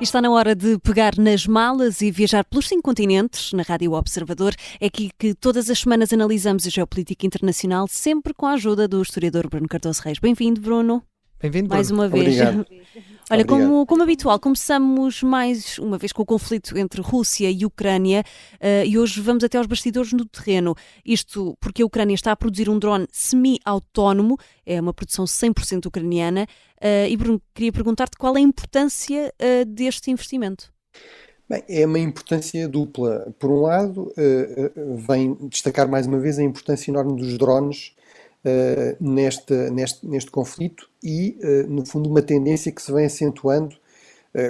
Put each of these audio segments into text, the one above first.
está na hora de pegar nas malas e viajar pelos 5 continentes. Na Rádio Observador é aqui que todas as semanas analisamos a geopolítica internacional, sempre com a ajuda do historiador Bruno Cardoso Reis. Bem-vindo, Bruno. Bem-vindo, mais Bruno. uma vez. Obrigado. Olha, Obrigado. como habitual, começamos mais uma vez com o conflito entre Rússia e Ucrânia e hoje vamos até aos bastidores no terreno. Isto porque a Ucrânia está a produzir um drone semi-autónomo, é uma produção 100% ucraniana. E Bruno, queria perguntar-te qual é a importância deste investimento. Bem, é uma importância dupla. Por um lado, vem destacar mais uma vez a importância enorme dos drones neste conflito e, no fundo, uma tendência que se vem acentuando.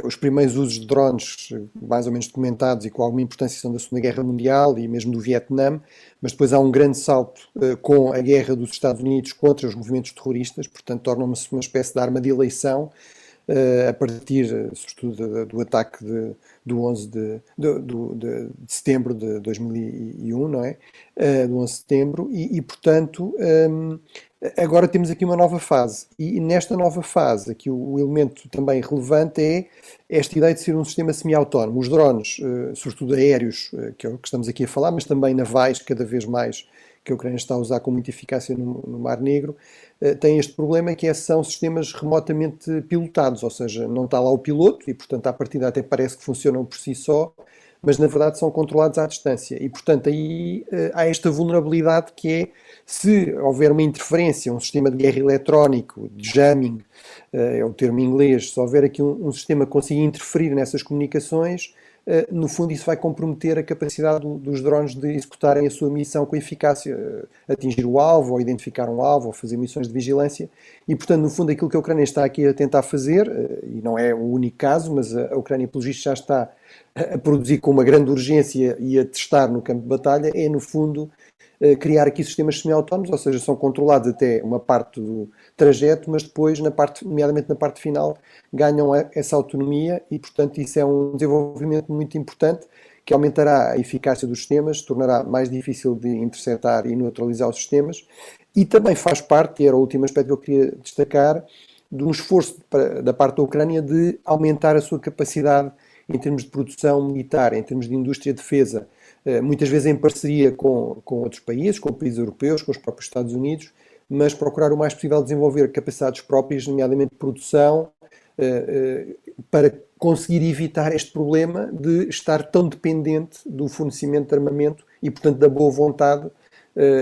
Os primeiros usos de drones, mais ou menos documentados e com alguma importância, são da Segunda Guerra Mundial e mesmo do Vietnã, mas depois há um grande salto com a guerra dos Estados Unidos contra os movimentos terroristas, portanto torna-se uma espécie de arma de eleição a partir, sobretudo, do ataque do 11 de setembro de 2001, não é? Do 11 de setembro e portanto, agora temos aqui uma nova fase. E nesta nova fase, aqui o elemento também relevante é esta ideia de ser um sistema semi-autónomo. Os drones, sobretudo aéreos, que é o que estamos aqui a falar, mas também navais, cada vez mais, que a Ucrânia está a usar com muita eficácia no Mar Negro, tem este problema que são sistemas remotamente pilotados, ou seja, não está lá o piloto e, portanto, à partida até parece que funcionam por si só, mas na verdade são controlados à distância. E, portanto, aí há esta vulnerabilidade que é, se houver uma interferência, um sistema de guerra eletrónico, de jamming, é o termo em inglês, se houver aqui um sistema que consiga interferir nessas comunicações, no fundo isso vai comprometer a capacidade dos drones de executarem a sua missão com eficácia, atingir o alvo, ou identificar um alvo, ou fazer missões de vigilância. E, portanto, no fundo, aquilo que a Ucrânia está aqui a tentar fazer, e não é o único caso, mas a Ucrânia, pelo visto, já está a produzir com uma grande urgência e a testar no campo de batalha, é, no fundo, criar aqui sistemas semi-autónomos, ou seja, são controlados até uma parte do trajeto, mas depois, nomeadamente na parte final, ganham essa autonomia e, portanto, isso é um desenvolvimento muito importante que aumentará a eficácia dos sistemas, tornará mais difícil de interceptar e neutralizar os sistemas e também faz parte, e era o último aspecto que eu queria destacar, de um esforço da parte da Ucrânia de aumentar a sua capacidade em termos de produção militar, em termos de indústria de defesa, muitas vezes em parceria com outros países, com países europeus, com os próprios Estados Unidos, mas procurar o mais possível desenvolver capacidades próprias, nomeadamente de produção, para conseguir evitar este problema de estar tão dependente do fornecimento de armamento e, portanto, da boa vontade,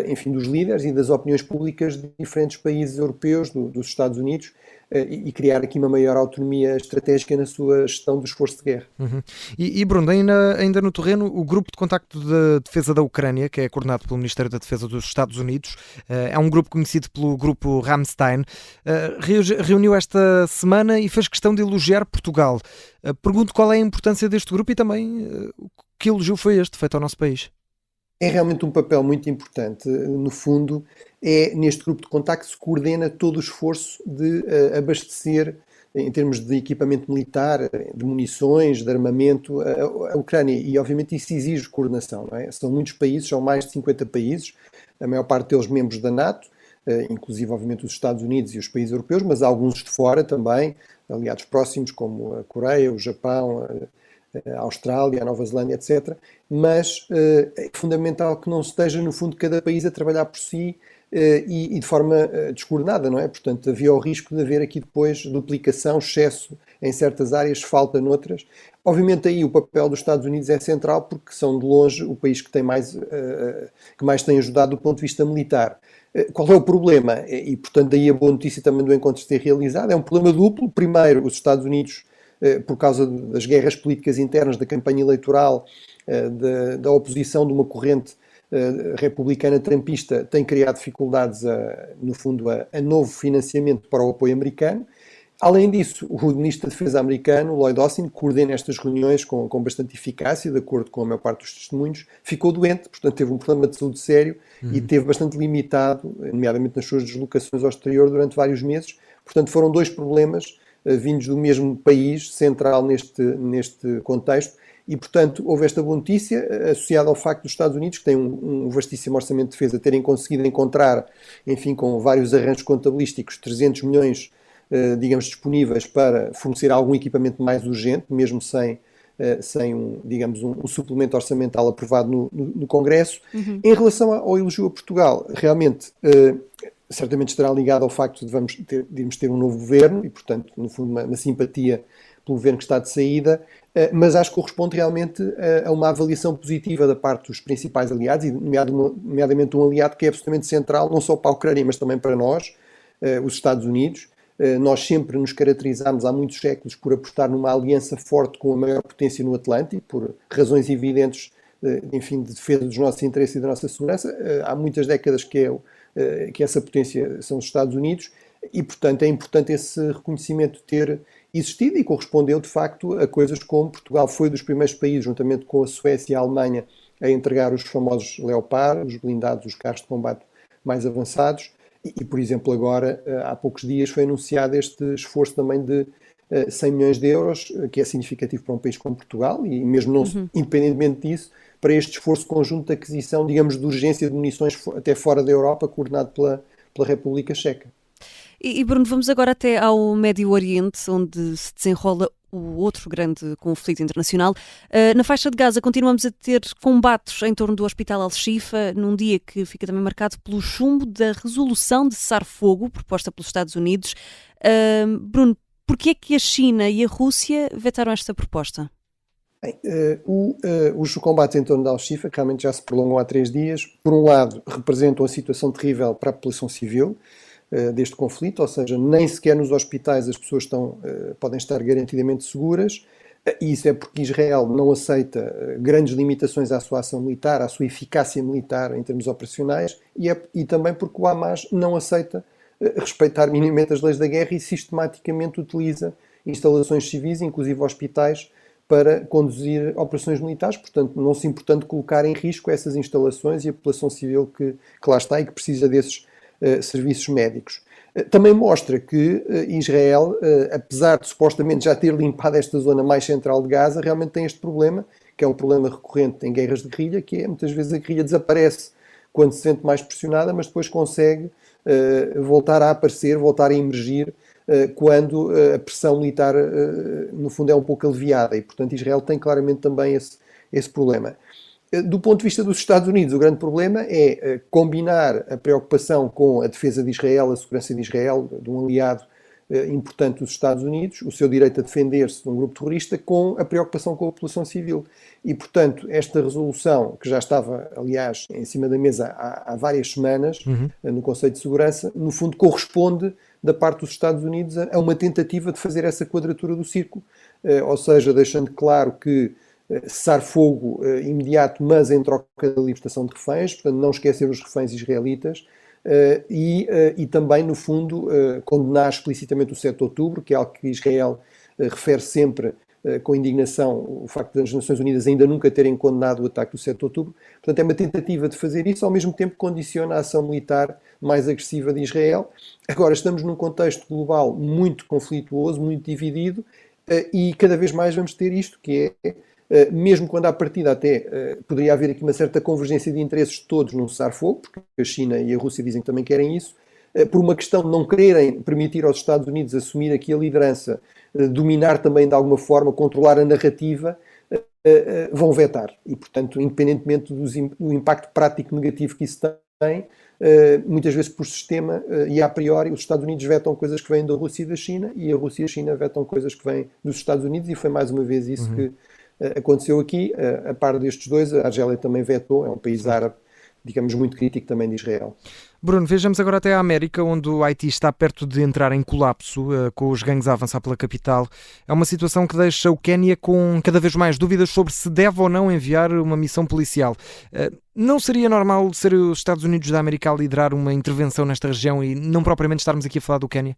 enfim, dos líderes e das opiniões públicas de diferentes países europeus, dos Estados Unidos, e criar aqui uma maior autonomia estratégica na sua gestão do esforço de guerra. Uhum. E Bruno, ainda no terreno, o Grupo de Contacto de Defesa da Ucrânia, que é coordenado pelo Ministério da Defesa dos Estados Unidos, é um grupo conhecido pelo Grupo Ramstein, reuniu esta semana e fez questão de elogiar Portugal. Pergunto qual é a importância deste grupo e também que elogio foi este feito ao nosso país. É realmente um papel muito importante. No fundo, é neste grupo de contacto que se coordena todo o esforço de abastecer, em termos de equipamento militar, de munições, de armamento, a Ucrânia. E, obviamente, isso exige coordenação, não é? São muitos países, são mais de 50 países, a maior parte deles membros da NATO, inclusive, obviamente, os Estados Unidos e os países europeus, mas há alguns de fora também, aliados próximos, como a Coreia, o Japão, a Austrália, a Nova Zelândia, etc. Mas é fundamental que não esteja, no fundo, cada país a trabalhar por si e de forma descoordenada, não é? Portanto, havia o risco de haver aqui depois duplicação, excesso em certas áreas, falta noutras. Obviamente aí o papel dos Estados Unidos é central porque são de longe o país que mais tem ajudado do ponto de vista militar. Qual é o problema? E, portanto, daí a boa notícia também do encontro ter realizado. É um problema duplo. Primeiro, os Estados Unidos, por causa das guerras políticas internas, da campanha eleitoral, da oposição de uma corrente republicana trumpista, tem criado dificuldades, no fundo, a novo financiamento para o apoio americano. Além disso, o Ministro da Defesa americano, Lloyd Austin, coordena estas reuniões com bastante eficácia, de acordo com a maior parte dos testemunhos, ficou doente, portanto teve um problema de saúde sério e teve bastante limitado, nomeadamente nas suas deslocações ao exterior, durante vários meses. Portanto, foram dois problemas vindos do mesmo país, central neste contexto, e, portanto, houve esta boa notícia, associada ao facto dos Estados Unidos, que têm um vastíssimo orçamento de defesa, terem conseguido encontrar, enfim, com vários arranjos contabilísticos, 300 milhões digamos, disponíveis para fornecer algum equipamento mais urgente, mesmo sem digamos, um suplemento orçamental aprovado no Congresso. Em relação ao elogio a Portugal, realmente, certamente estará ligado ao facto de irmos ter um novo governo e, portanto, no fundo, uma simpatia pelo governo que está de saída, mas acho que corresponde realmente a uma avaliação positiva da parte dos principais aliados, e nomeadamente um aliado que é absolutamente central, não só para a Ucrânia, mas também para nós, os Estados Unidos. Nós sempre nos caracterizámos há muitos séculos por apostar numa aliança forte com a maior potência no Atlântico, por razões evidentes, enfim, de defesa dos nossos interesses e da nossa segurança. Há muitas décadas que essa potência são os Estados Unidos e, portanto, é importante esse reconhecimento ter existido e correspondeu, de facto, a coisas como Portugal foi dos primeiros países, juntamente com a Suécia e a Alemanha, a entregar os famosos Leopard, os blindados, os carros de combate mais avançados. E, por exemplo, agora, há poucos dias, foi anunciado este esforço também de 100 milhões de euros, que é significativo para um país como Portugal, e mesmo não, independentemente disso, para este esforço conjunto de aquisição, digamos, de urgência de munições até fora da Europa, coordenado pela República Checa. E Bruno, vamos agora até ao Médio Oriente, onde se desenrola o outro grande conflito internacional. Na faixa de Gaza continuamos a ter combates em torno do Hospital Al-Shifa, num dia que fica também marcado pelo chumbo da resolução de cessar-fogo proposta pelos Estados Unidos. Bruno, porquê é que a China e a Rússia vetaram esta proposta? Bem, os combates em torno de Al-Shifa realmente já se prolongam há 3 dias. Por um lado, representam uma situação terrível para a população civil deste conflito, ou seja, nem sequer nos hospitais as pessoas podem estar garantidamente seguras, e isso é porque Israel não aceita grandes limitações à sua ação militar, à sua eficácia militar em termos operacionais, e também porque o Hamas não aceita respeitar minimamente as leis da guerra e sistematicamente utiliza instalações civis, inclusive hospitais, para conduzir operações militares, portanto, não se importando colocar em risco essas instalações e a população civil que lá está e que precisa desses serviços médicos. Também mostra que Israel, apesar de supostamente já ter limpado esta zona mais central de Gaza, realmente tem este problema, que é um problema recorrente em guerras de guerrilha, que é muitas vezes a guerrilha desaparece quando se sente mais pressionada, mas depois consegue voltar a aparecer, voltar a emergir quando a pressão militar, no fundo, é um pouco aliviada. E, portanto, Israel tem claramente também esse problema. Do ponto de vista dos Estados Unidos, o grande problema é combinar a preocupação com a defesa de Israel, a segurança de Israel, de um aliado importante dos Estados Unidos, o seu direito a defender-se de um grupo terrorista, com a preocupação com a população civil. E, portanto, esta resolução, que já estava, aliás, em cima da mesa há várias semanas, no Conselho de Segurança, no fundo corresponde, da parte dos Estados Unidos, a uma tentativa de fazer essa quadratura do círculo, ou seja, deixando claro que cessar fogo imediato, mas em troca da libertação de reféns, portanto não esquecer os reféns israelitas, e também, no fundo, condenar explicitamente o 7 de outubro, que é algo que Israel refere sempre com indignação, o facto das Nações Unidas ainda nunca terem condenado o ataque do 7 de outubro. Portanto, é uma tentativa de fazer isso, ao mesmo tempo que condiciona a ação militar mais agressiva de Israel. Agora, estamos num contexto global muito conflituoso, muito dividido, e cada vez mais vamos ter isto, que é mesmo quando à partida até poderia haver aqui uma certa convergência de interesses de todos num cessar-fogo, porque a China e a Rússia dizem que também querem isso, por uma questão de não quererem permitir aos Estados Unidos assumir aqui a liderança, dominar também de alguma forma, controlar a narrativa, vão vetar. E, portanto, independentemente do impacto prático negativo que isso tem, muitas vezes por sistema e a priori os Estados Unidos vetam coisas que vêm da Rússia e da China, e a Rússia e a China vetam coisas que vêm dos Estados Unidos, e foi mais uma vez isso que aconteceu aqui. A par destes dois, a Argélia também vetou, é um país árabe, digamos, muito crítico também de Israel. Bruno, vejamos agora até a América, onde o Haiti está perto de entrar em colapso, com os gangues a avançar pela capital. É uma situação que deixa o Quénia com cada vez mais dúvidas sobre se deve ou não enviar uma missão policial. Não seria normal ser os Estados Unidos da América a liderar uma intervenção nesta região e não propriamente estarmos aqui a falar do Quénia?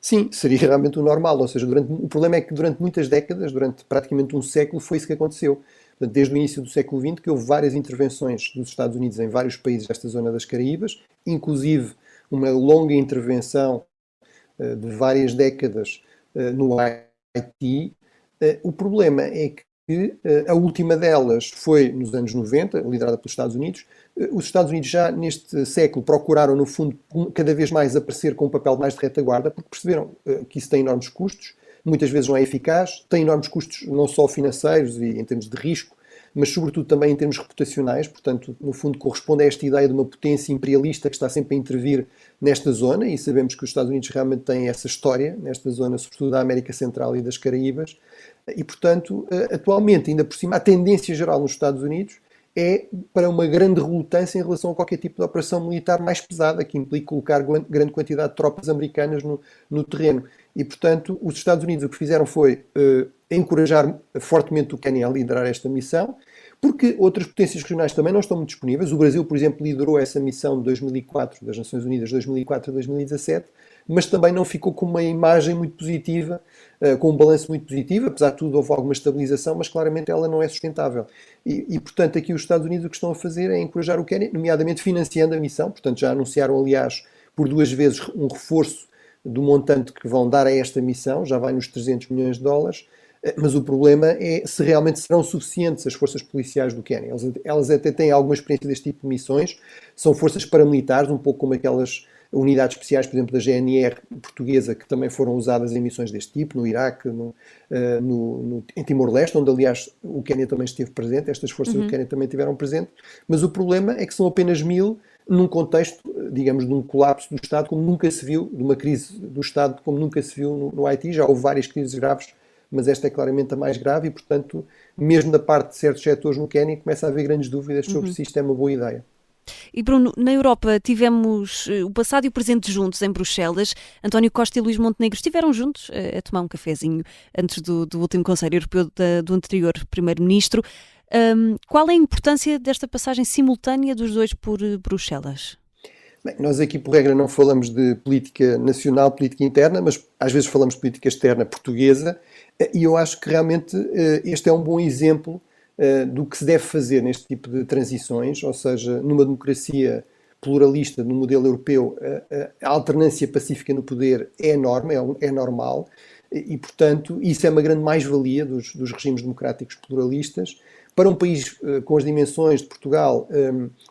Sim, seria realmente o normal, ou seja, o problema é que durante muitas décadas, durante praticamente um século, foi isso que aconteceu. Portanto, desde o início do século XX, que houve várias intervenções dos Estados Unidos em vários países desta zona das Caraíbas, inclusive uma longa intervenção de várias décadas no Haiti. O problema é que a última delas foi nos anos 90, liderada pelos Estados Unidos. Os Estados Unidos já neste século procuraram, no fundo, cada vez mais aparecer com um papel mais de retaguarda, porque perceberam que isso tem enormes custos, muitas vezes não é eficaz, tem enormes custos não só financeiros e em termos de risco, mas sobretudo também em termos reputacionais. Portanto, no fundo, corresponde a esta ideia de uma potência imperialista que está sempre a intervir nesta zona, e sabemos que os Estados Unidos realmente têm essa história nesta zona, sobretudo da América Central e das Caraíbas. E, portanto, atualmente, ainda por cima, a tendência geral nos Estados Unidos é para uma grande relutância em relação a qualquer tipo de operação militar mais pesada, que implique colocar grande quantidade de tropas americanas no terreno. E, portanto, os Estados Unidos o que fizeram foi encorajar fortemente o Quênia a liderar esta missão, porque outras potências regionais também não estão muito disponíveis. O Brasil, por exemplo, liderou essa missão de 2004, das Nações Unidas, de 2004 a 2017, mas também não ficou com uma imagem muito positiva, com um balanço muito positivo. Apesar de tudo, houve alguma estabilização, mas claramente ela não é sustentável. E, portanto, aqui os Estados Unidos o que estão a fazer é encorajar o Quênia, nomeadamente financiando a missão. Portanto, já anunciaram, aliás, por 2 vezes um reforço do montante que vão dar a esta missão, já vai nos 300 milhões de dólares. Mas o problema é se realmente serão suficientes as forças policiais do Quênia. Elas até têm alguma experiência deste tipo de missões, são forças paramilitares, um pouco como aquelas unidades especiais, por exemplo, da GNR portuguesa, que também foram usadas em missões deste tipo, no Iraque, em Timor-Leste, onde, aliás, o Quênia também esteve presente, estas forças do Quênia também estiveram presentes, mas o problema é que são apenas 1000 num contexto, digamos, de um colapso do Estado como nunca se viu, de uma crise do Estado como nunca se viu no Haiti. Já houve várias crises graves, mas esta é claramente a mais grave e, portanto, mesmo da parte de certos setores no Quênia, começa a haver grandes dúvidas sobre se isto é uma boa ideia. E Bruno, na Europa tivemos o passado e o presente juntos em Bruxelas. António Costa e Luís Montenegro estiveram juntos a tomar um cafezinho antes do último Conselho Europeu do anterior Primeiro-Ministro. Qual é a importância desta passagem simultânea dos dois por Bruxelas? Bem, nós aqui, por regra, não falamos de política nacional, política interna, mas às vezes falamos de política externa portuguesa, e eu acho que realmente este é um bom exemplo do que se deve fazer neste tipo de transições, ou seja, numa democracia pluralista, no modelo europeu, a alternância pacífica no poder é enorme, é normal, e, portanto, isso é uma grande mais-valia dos regimes democráticos pluralistas. Para um país com as dimensões de Portugal,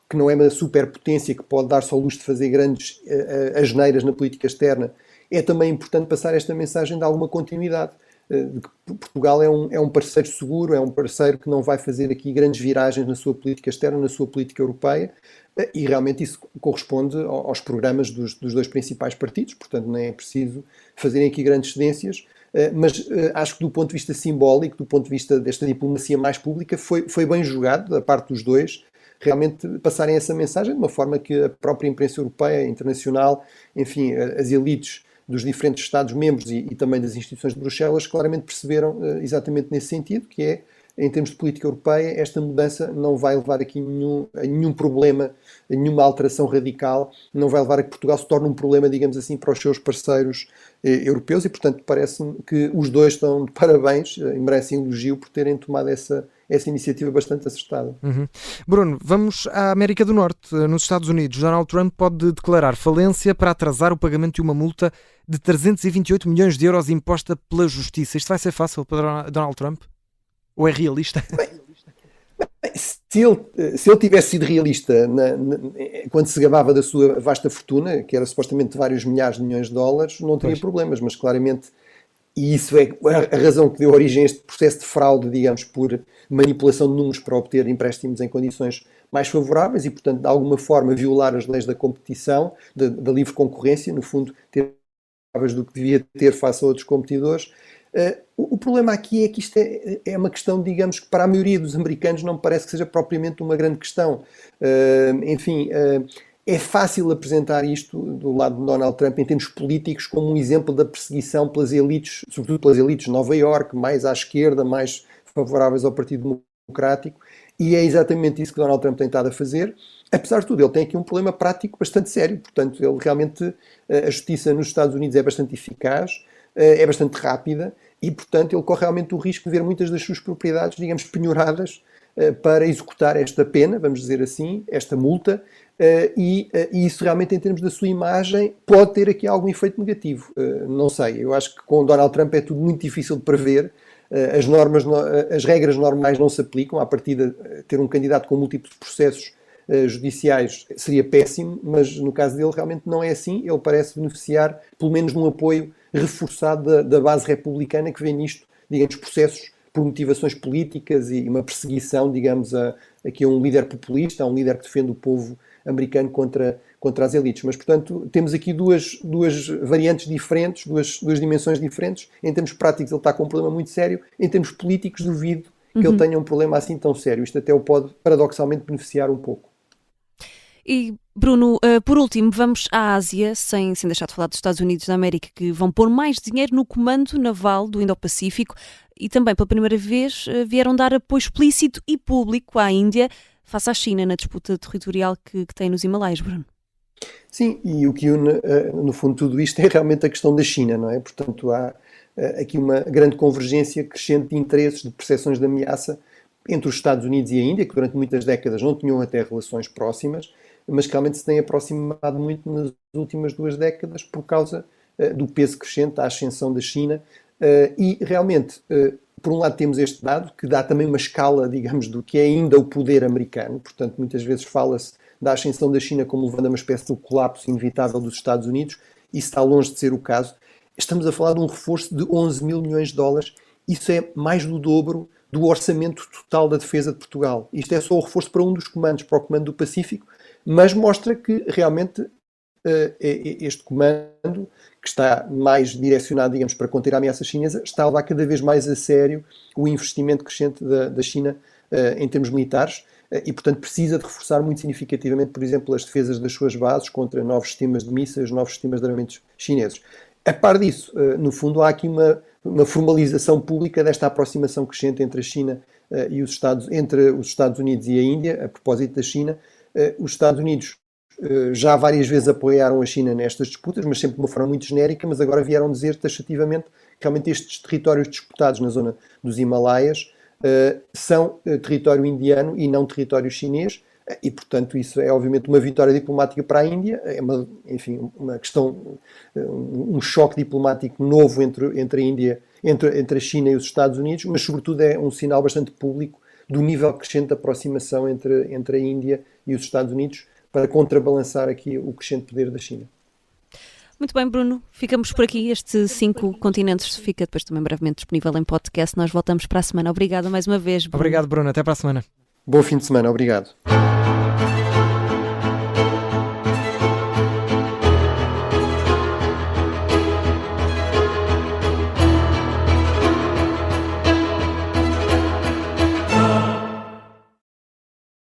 que não é uma superpotência que pode dar-se ao luxo de fazer grandes asneiras na política externa, é também importante passar esta mensagem de alguma continuidade. De que Portugal é um parceiro seguro, é um parceiro que não vai fazer aqui grandes viragens na sua política externa, na sua política europeia, e realmente isso corresponde aos programas dos 2 principais partidos, portanto não é preciso fazerem aqui grandes cedências. Mas acho que do ponto de vista simbólico, do ponto de vista desta diplomacia mais pública, foi bem jogado da parte dos dois realmente passarem essa mensagem de uma forma que a própria imprensa europeia, internacional, enfim, as elites dos diferentes Estados-membros e também das instituições de Bruxelas claramente perceberam exatamente nesse sentido, que é, em termos de política europeia, esta mudança não vai levar aqui a nenhum problema, a nenhuma alteração radical, não vai levar a que Portugal se torne um problema, digamos assim, para os seus parceiros europeus, e, portanto, parece-me que os dois estão de parabéns e merecem elogio por terem tomado essa iniciativa bastante acertada. Bruno, vamos à América do Norte. Nos Estados Unidos, Donald Trump pode declarar falência para atrasar o pagamento de uma multa de 328 milhões de euros imposta pela Justiça. Isto vai ser fácil para Donald Trump? Ou é realista? Se ele tivesse sido realista quando se gabava da sua vasta fortuna, que era supostamente de vários milhares de milhões de dólares, não teria problemas, mas claramente, e isso é a razão que deu origem a este processo de fraude, digamos, por manipulação de números para obter empréstimos em condições mais favoráveis e, portanto, de alguma forma violar as leis da competição, da livre concorrência, no fundo, ter mais do que devia ter face a outros competidores. O problema aqui é que isto é uma questão, digamos, que para a maioria dos americanos não me parece que seja propriamente uma grande questão. É fácil apresentar isto do lado de Donald Trump em termos políticos como um exemplo da perseguição pelas elites, sobretudo pelas elites de Nova Iorque, mais à esquerda, mais favoráveis ao Partido Democrático, e é exatamente isso que Donald Trump tem estado a fazer. Apesar de tudo, ele tem aqui um problema prático bastante sério, portanto, ele realmente, a justiça nos Estados Unidos é bastante eficaz, é bastante rápida e, portanto, ele corre realmente o risco de ver muitas das suas propriedades, digamos, penhoradas para executar esta pena, vamos dizer assim, esta multa, e isso realmente, em termos da sua imagem, pode ter aqui algum efeito negativo. Não sei, eu acho que com Donald Trump é tudo muito difícil de prever, as regras normais não se aplicam. À partida, ter um candidato com múltiplos processos judiciais seria péssimo, mas no caso dele realmente não é assim. Ele parece beneficiar, pelo menos, de um apoio reforçado da base republicana, que vê nisto, digamos, processos por motivações políticas e uma perseguição, digamos, aqui a um líder populista, a um líder que defende o povo americano contra as elites. Mas, portanto, temos aqui duas variantes diferentes, duas dimensões diferentes. Em termos práticos, ele está com um problema muito sério. Em termos políticos, duvido que ele tenha um problema assim tão sério. Isto até o pode, paradoxalmente, beneficiar um pouco. E, Bruno, por último, vamos à Ásia, sem deixar de falar dos Estados Unidos da América, que vão pôr mais dinheiro no comando naval do Indo-Pacífico e também, pela primeira vez, vieram dar apoio explícito e público à Índia face à China na disputa territorial que tem nos Himalaias, Bruno. Sim, e o que une, no fundo, tudo isto é realmente a questão da China, não é? Portanto, há aqui uma grande convergência crescente de interesses, de percepções de ameaça entre os Estados Unidos e a Índia, que durante muitas décadas não tinham até relações próximas, mas que realmente se têm aproximado muito nas últimas 2 décadas por causa do peso crescente, da ascensão da China. E realmente, por um lado temos este dado, que dá também uma escala, digamos, do que é ainda o poder americano. Portanto, muitas vezes fala-se da ascensão da China como levando a uma espécie de colapso inevitável dos Estados Unidos. Isso está longe de ser o caso. Estamos a falar de um reforço de 11 mil milhões de dólares. Isso é mais do dobro do orçamento total da defesa de Portugal. Isto é só o reforço para um dos comandos, para o Comando do Pacífico, mas mostra que realmente este comando, que está mais direcionado, digamos, para conter a ameaça chinesa, está a levar cada vez mais a sério o investimento crescente da China em termos militares e, portanto, precisa de reforçar muito significativamente, por exemplo, as defesas das suas bases contra novos sistemas de mísseis, novos sistemas de armamentos chineses. A par disso, no fundo, há aqui uma formalização pública desta aproximação crescente entre a China e entre os Estados Unidos e a Índia, a propósito da China. Os Estados Unidos já várias vezes apoiaram a China nestas disputas, mas sempre de uma forma muito genérica, mas agora vieram dizer taxativamente que realmente estes territórios disputados na zona dos Himalaias são território indiano e não território chinês, e portanto isso é obviamente uma vitória diplomática para a Índia, é uma questão, um choque diplomático novo entre a Índia, entre a China e os Estados Unidos, mas sobretudo é um sinal bastante público do nível crescente de aproximação entre a Índia e os Estados Unidos para contrabalançar aqui o crescente poder da China. Muito bem, Bruno. Ficamos por aqui. Este 5 continentes fica depois também brevemente disponível em podcast. Nós voltamos para a semana. Obrigada mais uma vez, Bruno. Obrigado, Bruno. Até para a semana. Bom fim de semana. Obrigado.